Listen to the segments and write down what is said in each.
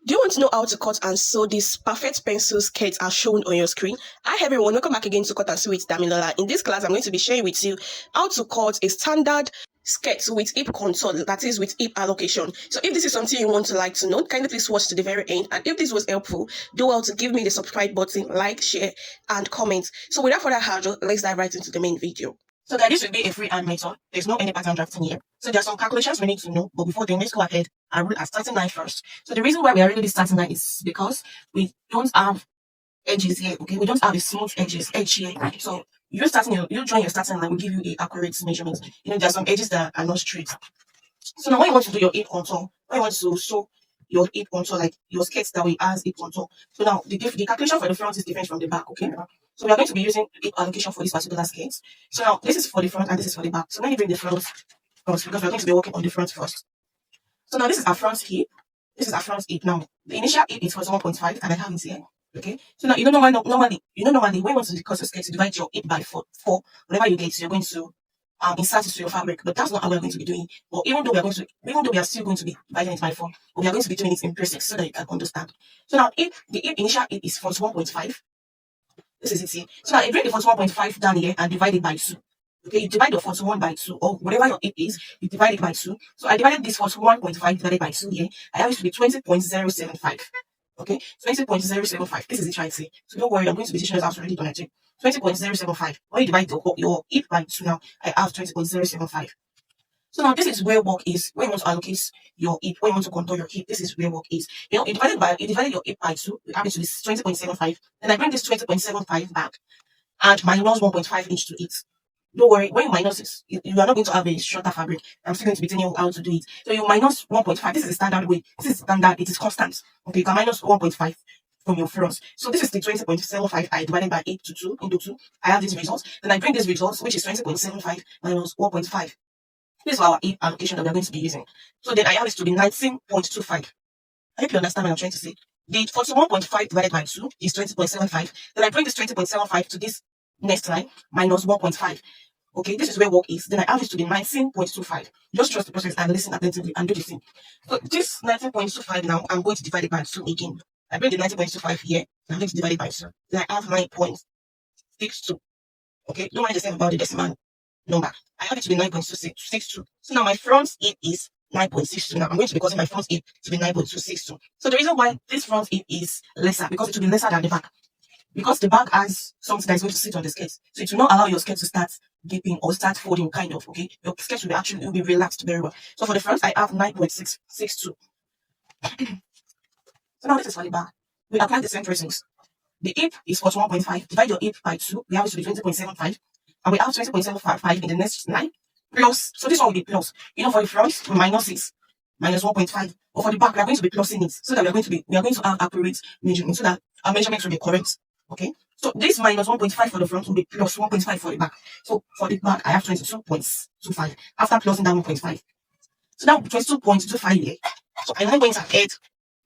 Do you want to know how to cut and sew these perfect pencil skirts as shown on your screen? Hi everyone, welcome back again to Cut and Sew with Damilola. In this class, I'm going to be sharing with you how to cut a standard skirt with hip contour, that is with hip allocation. So if this is something you want to like to know, kindly please watch to the very end. And if this was helpful, do well to give me the subscribe button, like, share, and comment. So without further ado, let's dive right into the main video. So guys, this will be a free hand method. There's no any pattern drafting here. So there are some calculations we need to know, but before then, let's go ahead and root at starting line first. So the reason why we are really starting line is because we don't have edges here, okay? We don't have a smooth edge here. So you join your starting line will give you a accurate measurement. There are some edges that are not straight. So now when you want to do your hip contour, when you want to sew your hip contour, like your skirts that will has hip contour. So now the calculation for the front is different from the back, okay? So we are going to be using hip allocation for this particular skirt. So now this is for the front and this is for the back. So let me bring the front first because we're going to be working on the front first. So now this is our front hip. This is our front hip. Now the initial hip is 41.5 and I have it here. Okay. So now normally when you want to cut your skirt, you divide your hip by four. Whatever you get, so you're going to insert it to your fabric. But that's not how we're going to be doing. But even though we are still going to be dividing it by 4, but we are going to be doing it in process so that you can understand. So now if the initial hip is 41.5, this is it here. So now you bring the 41.5 down here and divide it by 2. Okay, you divide the 41 by 2, or whatever your hip is, you divide it by 2. So I divided this 41.5 divided by 2 here. I have it to be 20.075. Okay, 20.075. This is it right here. So don't worry, I'm going to be teaching us how to read it on a chip. 20.075. When you divide your hip by 2 now, I have 20.075. So now this is where work is. When you want to allocate your hip, when you want to contour your hip, this is where work is. You divided your hip by 2, you have it to this 20.75. Then I bring this 20.75 back and minus 1.5 inch to it. Don't worry, when you minus this, you are not going to have a shorter fabric. I'm still going to be telling you how to do it. So you minus 1.5. This is a standard way. This is standard. It is constant. Okay, you can minus 1.5 from your front. So this is the 20.75 I divided by 8 to 2 into 2. I have these results. Then I bring these results, which is 20.75 minus 1.5. This is our hip allocation that we are going to be using. So then I have this to be 19.25. I hope you understand what I'm trying to say. The 41.5 divided by 2 is 20.75. Then I bring this 20.75 to this next line, minus 1.5. Okay, this is where work is. Then I have this to be 19.25. Just trust the process and listen attentively and do the same. So this 19.25 now, I'm going to divide it by 2 again. I bring the 19.25 here, I'm going to divide it by 2. Then I have 9.62. Okay, don't mind the same about the decimal number. I have it to be 9.262. So now my front hip is 9.62. Now I'm going to be causing my front hip to be 9.262. So the reason why this front hip is lesser, because it will be lesser than the back. Because the back has something that is going to sit on the skirt. So it will not allow your skirt to start dipping or start folding, kind of, okay? Your skirt will be relaxed very well. So for the front, I have 9.662. So now this is for the back. We apply the same tracings. The hip is 41.5. Divide your hip by 2. We have it to be 20.75. And we have 20.75 in the next line. Plus, so this one will be plus. For the front, we minus 6. Minus 1.5. But for the back, we are going to be plusing it. So that we are going to have accurate measurement. So that our measurements will be correct. Okay, so this minus 1.5 for the front will be plus 1.5 for the back. So for the back, I have 22.25 after plusing that 1.5. So now 22.25 here. So I now went ahead,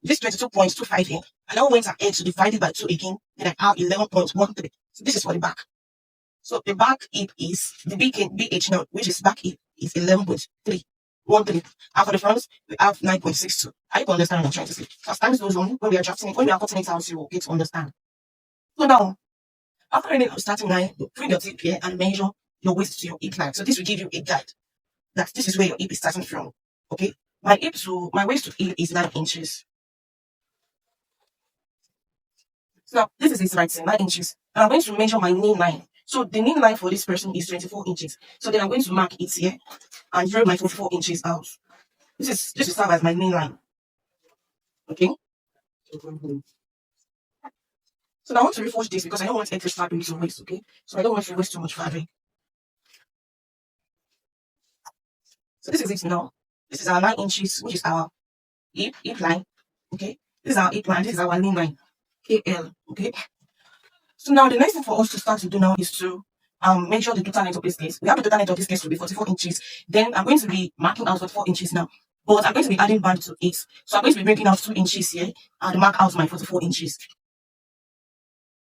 this 22.25 here. I now went ahead to divide it by 2 again. Then I have 11.13. So this is for the back. So the back hip is the BH now, which is back hip, is 11.313. And for the front, we have 9.62. I hope you understand what I'm trying to say. As time goes on, when we are drafting it, when we are cutting it out, you will get to understand. So now, after reading our starting line, you bring your tape here and measure your waist to your hip line. So this will give you a guide that this is where your hip is starting from. Okay, my waist to hip is 9 inches. So now this is its right side, 9 inches. And I'm going to measure my knee line. So the knee line for this person is 24 inches. So then I'm going to mark it here and draw my 24 inches out. This will serve as my knee line. Okay. So now I want to reforge this because I don't want extra fabric to waste, okay? So I don't want to waste too much fabric. So this is it now. This is our 9 inches, which is our hip line, okay? This is our hip line, this is our knee line, KL, okay? So now the next thing for us to start to do now is to measure the total length of this case. We have the total length of this case to be 44 inches. Then I'm going to be marking out 44 inches now. But I'm going to be adding band to it. So I'm going to be breaking out 2 inches here and mark out my 44 inches.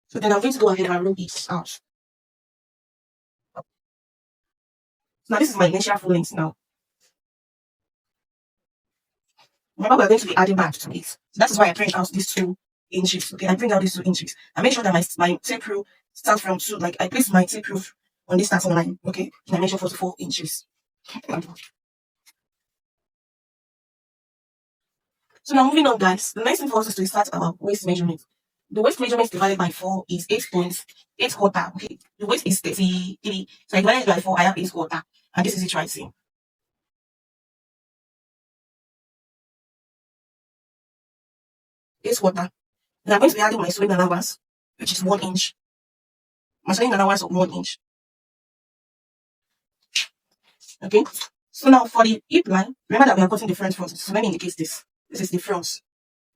So then I'm going to go ahead and roll it out. Now this is my initial full length now. Remember, we're going to be adding back to it. So that is why I print out these 2 inches. Okay, I print out these 2 inches. I make sure that my tape rule starts from 2. Like I place my tape rule on this starting line. Okay, and I measure 44 inches. So now moving on, guys. The next thing for us is to start our waist measurement. The waist measurement divided by 4 is 8.8 quarter. Okay, the waist is 33. So I divided it by 4. I have 8 quarter, and this is it right here. 8 quarter. Then I'm going to be adding my sewing allowance, which is 1 inch. My sewing allowance of 1 inch. Okay. So now for the hip line, remember that we are cutting the front. So let me indicate this. This is the front.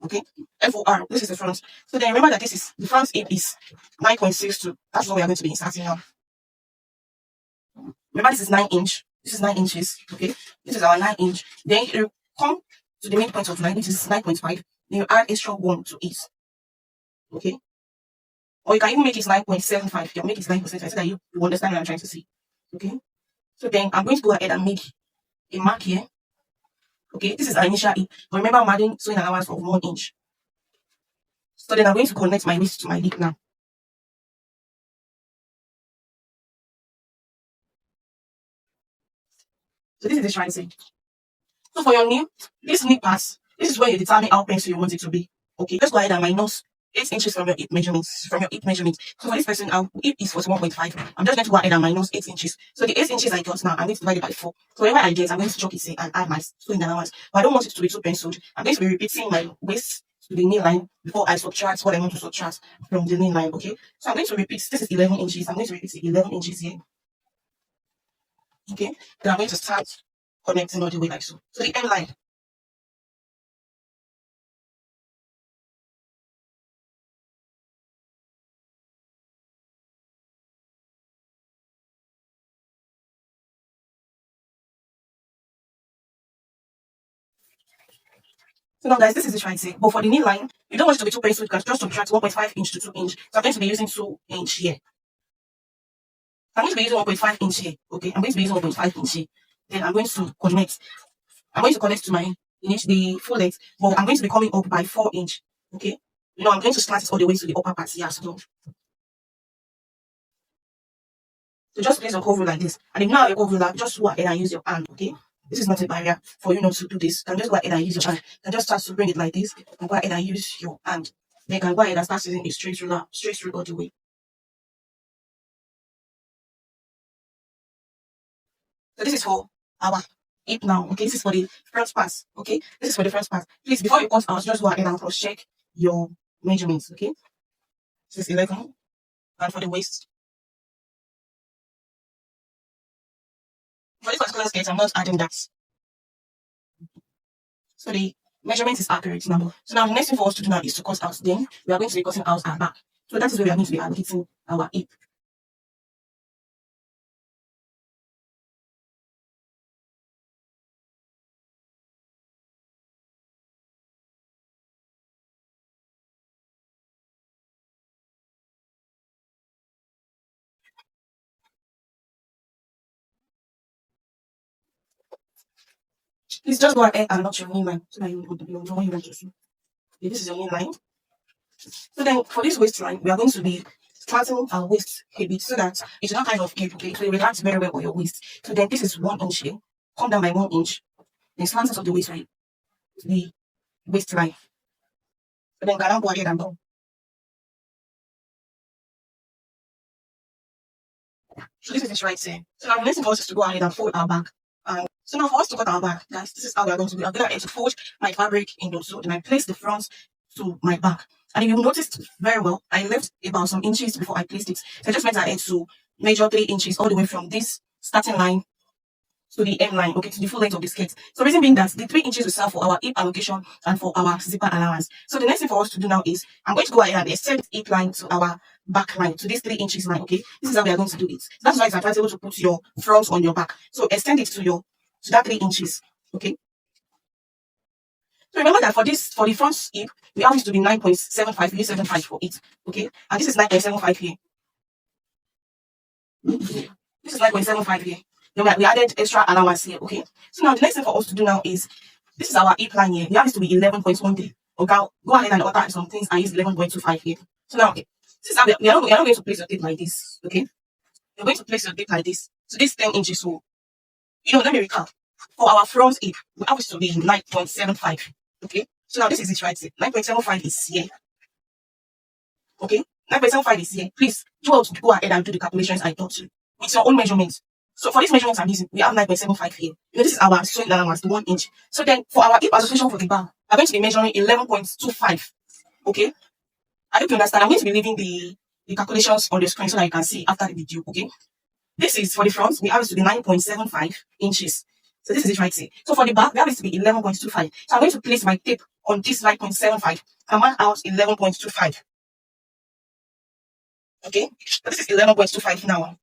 Okay. FOR. This is the front. So then remember that this is the front hip is 9.62. That's what we are going to be inserting now. Remember this is 9 inch. This is 9 inches. Okay. This is our 9 inch. Then you come to the midpoint of 9, which is 9.5. Then you add extra 1 to it. Okay. Or you can even make it 9.75. You can make it 9%. I said that you understand what I'm trying to say. Okay. So then I'm going to go ahead and make a mark here. Okay, this is our initial hip. But remember, I'm adding sewing allowance of 1 inch. So then I'm going to connect my waist to my hip now. So this is the tricep. So for your knee, this knee pass, this is where you determine how painful you want it to be. Okay, let's go ahead and minus 8 inches from your hip measurements. So for this person, our hip is 41.5. I'm just going to go ahead and minus 8 inches. So the 8 inches I got now, I'm going to divide it by 4. So whatever I get, I'm going to chalk it and add my sewing allowance. But I don't want it to be too penciled. I'm going to be repeating my waist to the knee line before I subtract what I want to subtract from the knee line. Okay, so I'm going to repeat. This is 11 inches. I'm going to repeat the 11 inches here. Okay, then I'm going to start connecting all the way like so. So the M line. So now guys, this is the tricep. But for the knee line, you don't want it to be too penciled. You can just subtract 1.5 inch to 2 inch. So I'm going to be using 2 inch here. I'm going to be using 1.5 inch here. Okay, I'm going to be using 1.5 inch here. Then I'm going to connect. I'm going to connect to my inch, the full length, but I'm going to be coming up by 4 inch. Okay, I'm going to slant it all the way to the upper part here as well. So just place your cover like this. And if you know how your cover, just go ahead and use your hand. Okay, this is not a barrier for you not to do this. You can just go ahead and use your hand. You can just start to bring it like this and go ahead and use your hand. Then you can go ahead and start using a straight ruler, straight through all the way. So this is for our hip now. Okay, this is for the front pass. Okay, this is for the front pass. Please, before you cut out, just go ahead and cross check your measurements. Okay, this is 11, and for the waist. For this particular sketch, I'm not adding that. So the measurement is accurate now. So now the next thing for us to do now is to cut out. Then we are going to be cutting out our back. So that is where we are going to be allocating our hip. Please just go ahead and knock your knee line so that you know what you want to do. Okay, this is your knee line. So then for this waistline, we are going to be slanting our waist a bit so that it's not kind of cape, okay? So it relax very well on your waist. So then this is 1 inch here. Come down by 1 inch. Then slant it of the waistline to the waistline. So then go ahead and go. So this is the right side. So now the next thing for us is to go ahead and fold our back. So now for us to cut our back, guys, this is how we are going to do. I'm going to fold my fabric in those. So then I place the front to my back. And if you noticed very well, I left about some inches before I placed it. So I just went ahead to measure 3 inches all the way from this starting line to the M line, okay, to the full length of the skirt. So reason being that the 3 inches will serve for our hip allocation and for our zipper allowance. So the next thing for us to do now is I'm going to go ahead and extend the hip line to our back line, to this 3 inches line, okay. This is how we are going to do it. So that's why it's advisable to put your front on your back. So extend it to that 3 inches, okay. So remember that for the front hip, we have it to be 9.75. We use 75 for it, okay. And this is 9.75 here. This is 9.75 here. Then we added extra allowance here, okay. So now the next thing for us to do now is This is our hip line here. We have this to be 11.13. Okay, go ahead and alter some things and use 11.25 here. So now, okay, this is how we are not going to place your tape like this. Okay, you're going to place your tape like this. So this is 10 inches. So, let me recap. For our front hip, we have it to be 9.75. Okay, so now this is it right here. 9.75 is here. Okay, 9.75 is here. Please go ahead and do the calculations I taught you with your own measurements. So for these measurements I'm using, we have 9.75 here. This is our sewing allowance, 1 inch. So then for our hip allocation for the bar, I'm going to be measuring 11.25. Okay, I hope you understand. I'm going to be leaving the calculations on the screen so that you can see after the video. Okay, this is for the front, we have it to be 9.75 inches. So this is it right here. So for the back, we have it to be 11.25. So I'm going to place my tape on this 9.75 and mark out 11.25. Okay, so this is 11.25 now.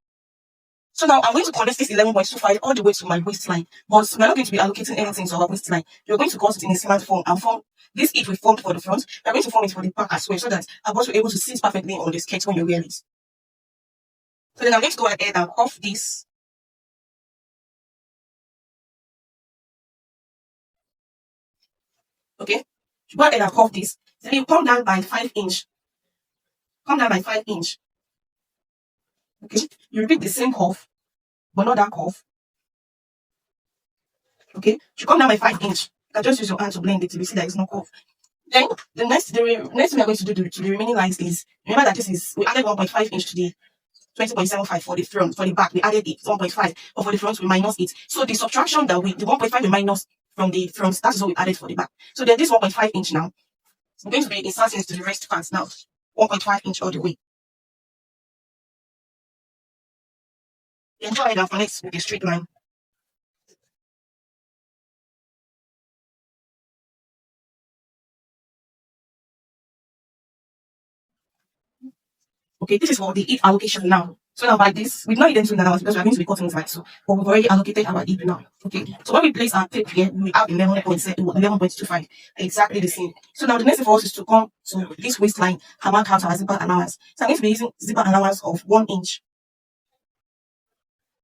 So now I'm going to connect this 11.25 all the way to my waistline. But we're not going to be allocating anything to our waistline. You're going to cut it in a slant form and form this if we formed for the front. We're going to form it for the back as well so that our boss will be able to sit perfectly on the skirt when you wear it. So then I'm going to go ahead and cuff this. Okay, go ahead and cuff this. Then you come down by 5 inch. Come down by 5 inch. Okay, you repeat the same cuff, but not that cuff. Okay, you come down by 5 inch. You can just use your hand to blend it till you see that it's not cuff. Then the next thing we are going to do to the remaining lines is remember that we added 1.5 inch to the 20.75 for the front. For the back, we added it 1.5, but for the front we minus it. So the subtraction that the 1.5 we minus from the front, that is what we added for the back. So then this 1.5 inch now is going to be inserted into the rest parts now. 1.5 inch all the way. Then go ahead and connect with the straight line. Okay, this is for the hip allocation now. So now by this, we've not identified allowance because we're going to be cutting it like so. But we've already allocated our hip now. Okay, so when we place our tape here, we have 11.25, exactly the same. So now the next thing for us is to come to this waistline and mark out our zipper allowance. So I'm going to be using zipper allowance of 1 inch.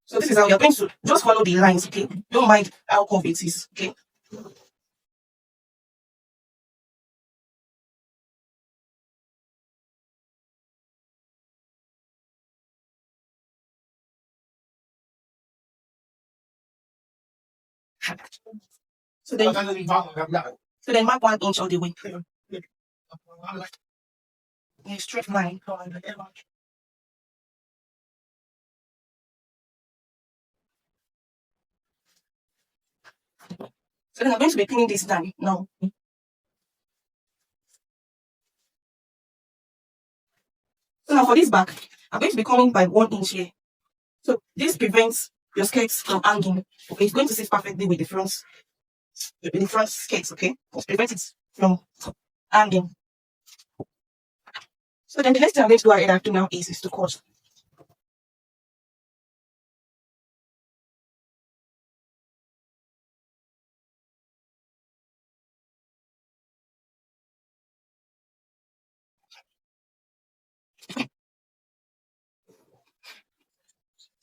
So this is how you're going to just follow the lines, okay? Don't mind how curved it is, okay? So then mark 1 inch all the way. A straight line. So then I'm going to be pinning this down now. So now for this back, I'm going to be coming by 1 inch here. So this prevents your skirts from hanging. Okay, it's going to sit perfectly with the front skirts, okay? It prevents it from hanging. So then the next thing I'm going to go ahead and do now is to cut.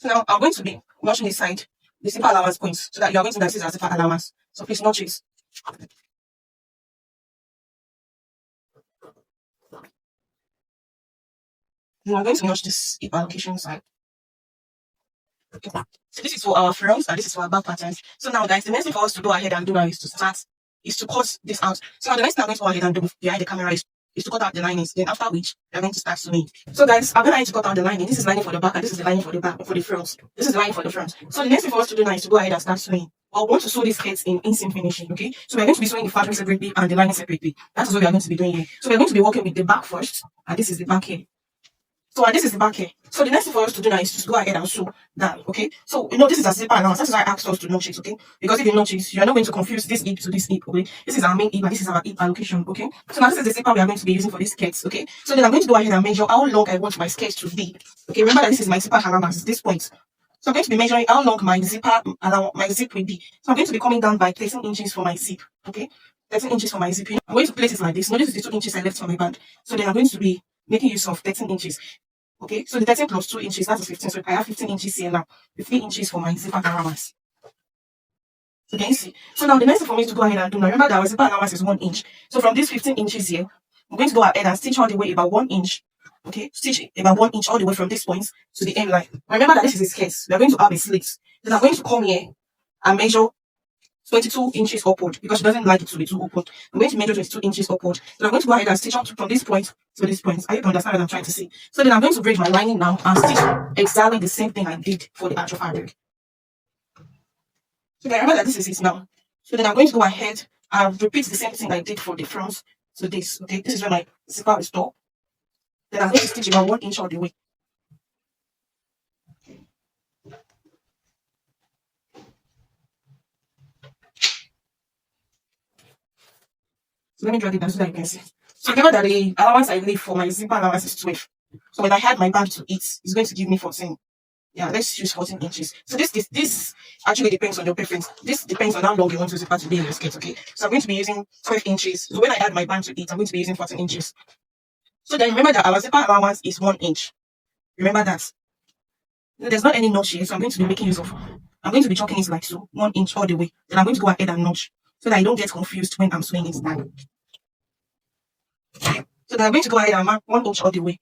So now I'm going to be notching this side, the zipper allowance points, so that you are going to notice as zipper allowance. So please notch it. Now I'm going to notch this hip allocation side. Okay. So this is for our front and this is for our back patterns. So now guys, the next thing for us to go ahead and do now is to cut this out. So now the next thing I'm going to go ahead and do behind the camera is to cut out the linings. Then after which we're going to start sewing. So guys, I'm going to cut out the lining. This is lining for the back and this is the lining for the back for the front. This is the lining for the front. So the next thing for us to do now is to go ahead and start sewing. I want to sew these skirts in inseam finishing, okay? So we're going to be sewing the fabric separately and the lining separately. That is what we are going to be doing here. So we're going to be working with the back first, and this is the back here. So and this is the back here. So the next thing for us to do now is to go ahead and sew that, okay? So this is a zipper allowance. That's why I asked us to notch it, okay? Because if you notch it, you're not going to confuse this hip to this hip, okay? This is our main hip and this is our hip allocation, okay? So now this is the zipper we are going to be using for these skirts, okay? So then I'm going to go ahead and measure how long I want my skirt to be. Okay, remember that this is my zipper allowance, it's this point. So I'm going to be measuring how long my zip will be. So I'm going to be coming down by 13 inches for my zip, okay? 13 inches for my zip. I'm going to place it like this. Notice the 2 inches I left for my band. So then I'm going to be making use of 13 inches. Okay, so the 13 plus 2 inches, that's 15. So I have 15 inches here now. 15 inches for my zipper allowance. So can you see? So now the next thing for me to go ahead and do now, remember that our zipper allowance is 1 inch. So from this 15 inches here, I'm going to go ahead and stitch all the way about 1 inch. Okay, stitch about 1 inch all the way from this point to the end line. Remember that this is a skirt. We are going to have a slit. Then I'm going to come here and measure 22 inches upward because she doesn't like it to be too upward. I'm going to measure 22 inches upward. Then I'm going to go ahead and stitch up from this point to this point. I hope you understand what I'm trying to say. So then I'm going to braid my lining now and stitch exactly the same thing I did for the actual fabric. So then remember that this is it now. So then I'm going to go ahead and repeat the same thing I did for the front. So this, okay, this is where my zipper is stopped. Then I'm going to stitch about 1 inch all the way. So let me drag it down so that you can see. So remember that the allowance I leave for my zipper allowance is 12. So when I add my band to it, it's going to give me 14. Yeah, let's use 14 inches. So this actually depends on your preference. This depends on how long you want your zipper to be in your skirt, okay? So I'm going to be using 12 inches. So when I add my band to it, I'm going to be using 14 inches. So then remember that our zipper allowance is 1 inch. Remember that. There's not any notch here, so I'm going to be making use of. I'm going to be chalking it like so, 1 inch all the way. Then I'm going to go ahead and notch so that I don't get confused when I'm sewing it down. So then I'm going to go ahead and mark 1 inch all the way.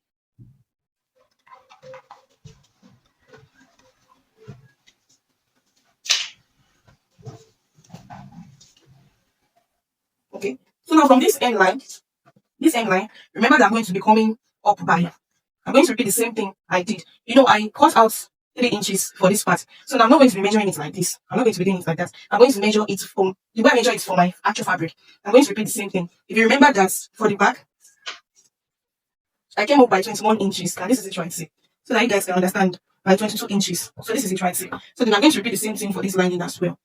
Okay, so now from this end line, remember that I'm going to be coming up by. I'm going to repeat the same thing I did. You know, I cut out 3 inches for this part. So now I'm not going to be measuring it like this. I'm not going to be doing it like that. I'm going to measure it from, the way I measure it for my actual fabric. I'm going to repeat the same thing. If you remember that for the back, I came up by 21 inches. And this is it right here. So that you guys can understand, by 22 inches. So this is it right here. So then I'm going to repeat the same thing for this lining as well.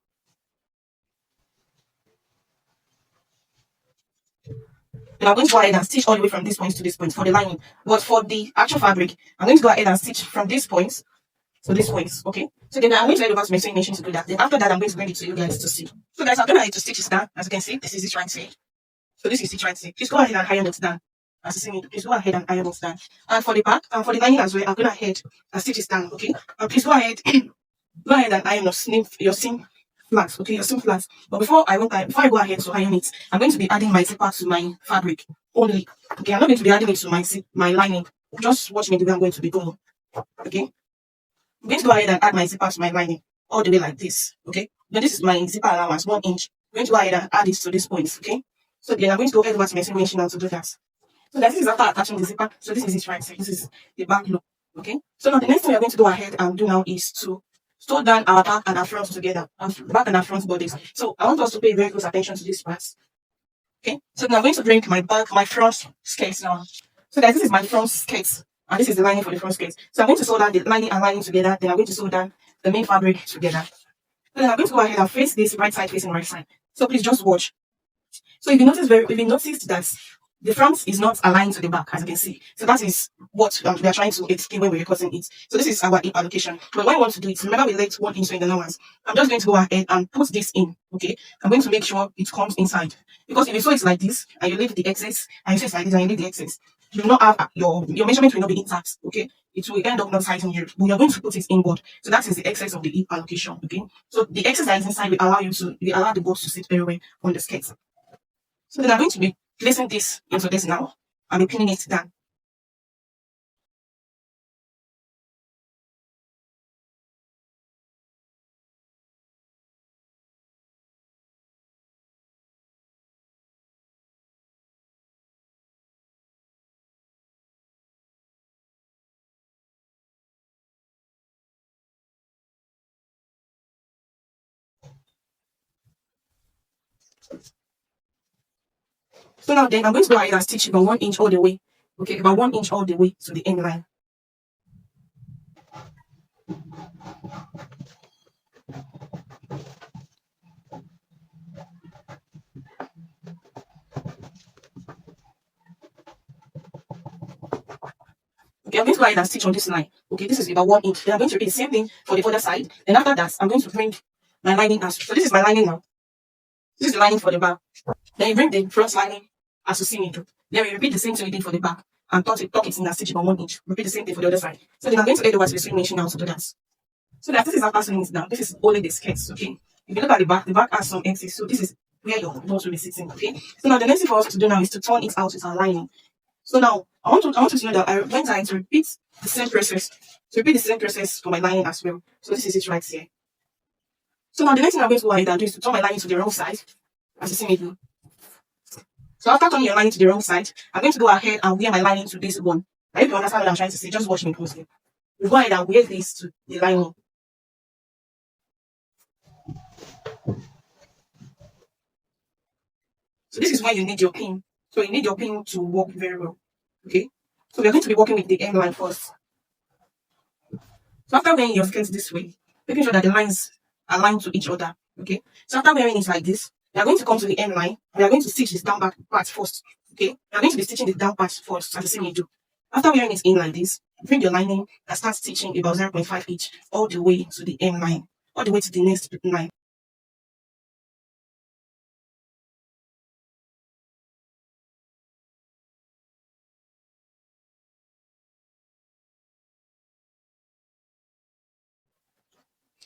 And I'm going to go ahead and stitch all the way from this point to this point for the lining. But for the actual fabric, I'm going to go ahead and stitch from this point to this point. Okay. So then I'm going to head over to my sewing machine to do that. Then after that, I'm going to bring it to you guys to see. So guys, I'm going to stitch it down. As you can see, this is it right here. So this is it right here. Please go ahead and iron it down. As you see me, please go ahead and iron it down. And for the back and for the lining as well, I'm going to head and stitch it down. Okay. And please go ahead and iron your seam flats, okay, your seam flats. But before I go ahead to iron it, I'm going to be adding my zipper to my fabric only. Okay, I'm not going to be adding it to my lining. Just watch me the way I'm going to be going. Okay, I'm going to go ahead and add my zipper to my lining all the way like this. Okay, now this is my zipper allowance 1 inch. I'm going to go ahead and add it to this point. Okay, so then I'm going to go ahead over to my sewing machine now to do that. So this is after attaching the zipper. So this is it right here. This is the back loop. Okay, so now the next thing we're going to go ahead and do now is to sew down our back and our front together, back and our front bodies. So I want us to pay very close attention to this part. Okay, so now I'm going to bring my front skirt now. So guys, this is my front skirt, and this is the lining for the front skirt. So I'm going to sew down the lining and lining together. Then I'm going to sew down the main fabric together. Then I'm going to go ahead and face this right side facing right side. So please just watch. So if you noticed that the front is not aligned to the back, as you can see. So that is what we are trying to explain when we're cutting it. So this is our hip allocation. But when I want to do it, remember we left 1 inch in the allowance. I'm just going to go ahead and put this in. Okay, I'm going to make sure it comes inside. Because if you sew it like this and you leave the excess, and you sew it like this and you leave the excess, you will not have your measurement will not be intact. Okay, it will end up not tighten you. We are going to put it inward. So that is the excess of the hip allocation. Okay, so the excess that is inside will allow the box to sit very well on the skirt. So then I'm going to be placing this into this now and be pinning it down. So now then I'm going to go ahead and stitch about 1 inch all the way. Okay, about 1 inch all the way to the end line. Okay, I'm going to go ahead and stitch on this line. Okay, this is about 1 inch. Then I'm going to repeat the same thing for the other side. Then after that, I'm going to bring my lining as so. This is my lining now. This is the lining for the back. Then you bring the front lining as you see me do. Then we repeat the same thing we did for the back and tuck it in and stitch about 1 inch. Repeat the same thing for the other side. So then I'm going to head over to the sewing machine now to do that. So that this is after sewing it down. This is only the skirts, okay? If you look at the back has some edges, so this is where your nose will be sitting, okay? So now the next thing for us to do now is to turn it out with our lining. So now I want you to know that I went ahead to repeat the same process. To repeat the same process for my lining as well. So this is it right here. So now the next thing I'm going to go ahead and do is to turn my lining to the wrong side, as you see me do. So after turning your lining to the wrong side, I'm going to go ahead and wear my lining to this one. Now if you understand what I'm trying to say, just watch me closely. You go ahead and wear this to the lining. So this is when you need your pin. So you need your pin to work very well. Okay. So we're going to be working with the M line first. So after wearing your skirts this way, making sure that the lines align to each other. Okay. So after wearing it like this, we are going to come to the M line. We are going to stitch this down back part first. Okay. We are going to be stitching the down part first, as the same you do. After wearing it in like this, bring your lining and start stitching about 0.5 each all the way to the M line, all the way to the next line.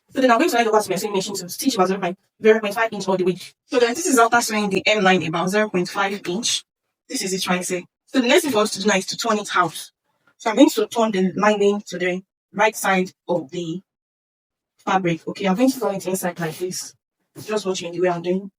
So then I'm going to hand over to my sewing machine to stitch about 0.5 inch all the way. So then this is after sewing the M line about 0.5 inch. This is it right here. So the next thing for us to do now is to turn it out. So I'm going to turn the lining to the right side of the fabric. Okay, I'm going to turn it inside like this. Just watching the way I'm doing.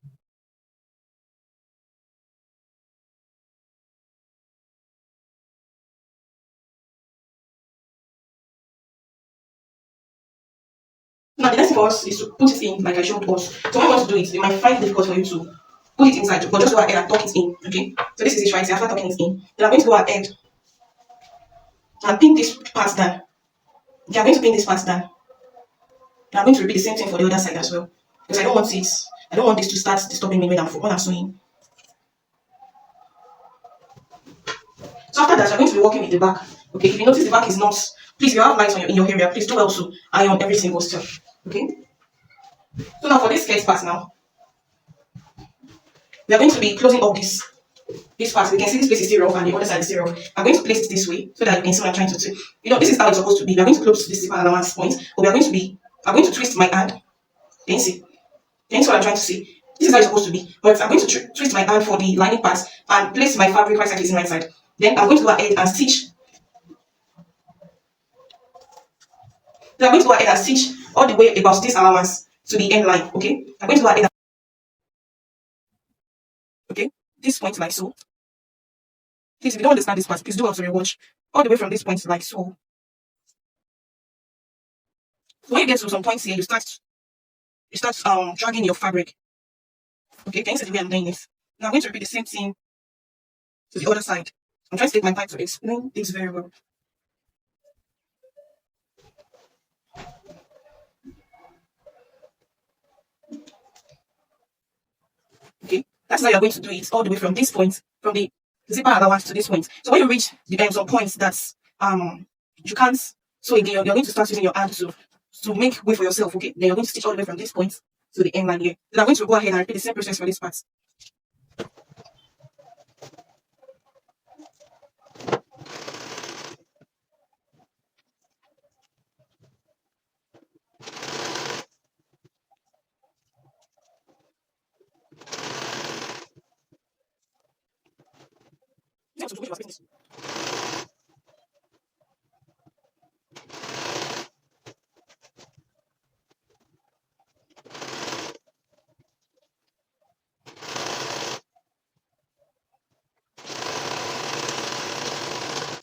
Now the next thing for us is to put it in like I showed us. So when you want to do it, you might find it difficult for you to put it inside, but just go ahead and tuck it in. Okay. So this is it right here. After tucking it in, then I'm going to go ahead and pin this part down. Okay, I'm going to pin this part down. And I'm going to repeat the same thing for the other side as well. Because I don't want this to start disturbing me when I'm sewing. So after that, you're going to be working with the back. Okay, if you notice the back is not, please, if you have lines in your area, please do also iron every single step. Okay. So now for this skirt part now, we are going to be closing up this part. You can see this place is still rough and the other side is still rough. I'm going to place it this way so that you can see what I'm trying to do. You know, this is how it's supposed to be. We are going to close this zipper allowance point, but I'm going to twist my hand. Can you see? Can you see what I'm trying to say? This is how it's supposed to be. But I'm going to twist my hand for the lining part and place my fabric right side facing right side. Then I'm going to go ahead and stitch. Then I'm going to go ahead and stitch all the way about this allowance to the end line. Okay? I'm going to go ahead and this point like so. Please, if you don't understand this part, please do also rewatch all the way from this point like so. So when you get to some points here, you start dragging your fabric. Okay, can you see the way I'm doing this? Now I'm going to repeat the same thing to the other side. I'm trying to take my time to explain this very well. Okay, that's how you're going to do it all the way from this point, from the zipper allowance to this point. So when you reach the some points that's you can't sew again, you're going to start using your hand to make way for yourself. Okay, then you're going to stitch all the way from this point to the end line here. Then I'm going to go ahead and repeat the same process for this part.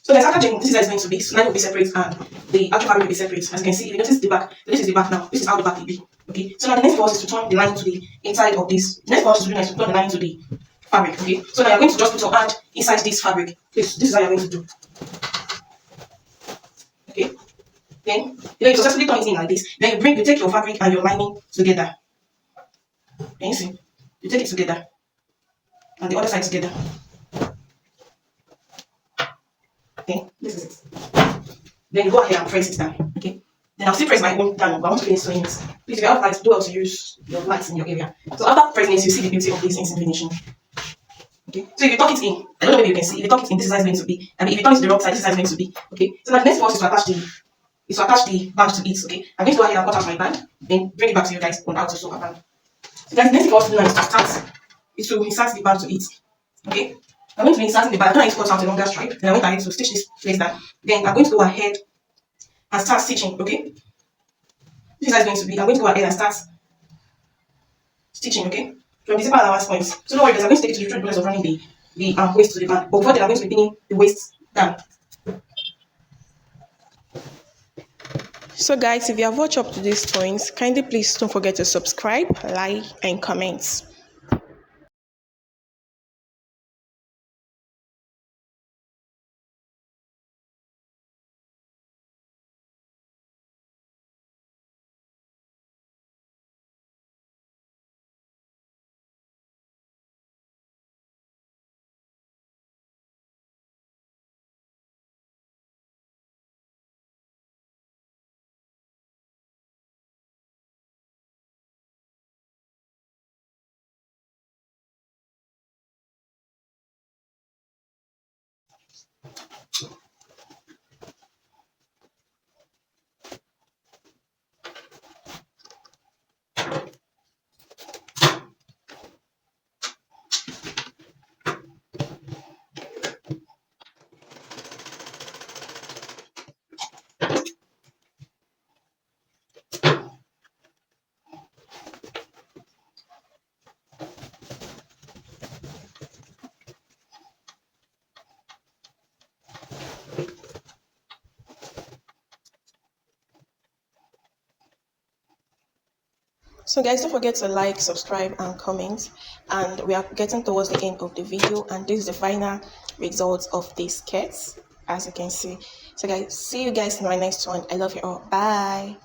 So there's actually this is going to be, so line will be separate and the actual fabric will be separate. As you can see, if you notice the back, so this is the back now. This is how the back will be. Okay. So now the next for us is to turn the line to the inside of this. The next for us to do is to turn the line to the fabric. Okay. So now you're going to just put your hand inside this fabric. This is how you're going to do. Okay. Then you successfully turn it in like this. Then you take your fabric and your lining together. Can you see? You take it together. And the other side together. Okay, this is it. Then you go ahead and press it down. Okay. Then I'll still press my own down, but I want to finish sewing it. Please, if you have lights, do also use your lights in your area. So after pressing it, you see the beauty of this instant finishing. Okay. So if you tuck it in, I don't know if you can see. If you tuck it in, this is how it's going to be. I mean, if you turn it to the wrong side, this is how it's going to be. Okay. So now the next for us is to attach is to attach the band to it. Okay, I'm going to go ahead and cut out my band, then bring it back to you guys on how to sew a band. So guys, the next thing I want to do now is to insert the band to it. Okay, I'm going to be inserting the band. I don't need to cut out a longer stripe. Then I'm going to stitch this place down. Then I'm going to go ahead and start stitching. Okay, this is how it's going to be. I'm going to go ahead and start stitching. Okay, from the zipper allowance points. So don't worry, guys. I'm going to take it to the thread process of running the waist to the band. But before that, I'm going to be pinning the waist down. So guys, if you have watched up to this point, kindly please don't forget to subscribe, like, and comment. So guys, don't forget to like, subscribe, and comment. And we are getting towards the end of the video, and this is the final result of this skirt, as you can see. So guys, see you guys in my next one. I love you all. Bye.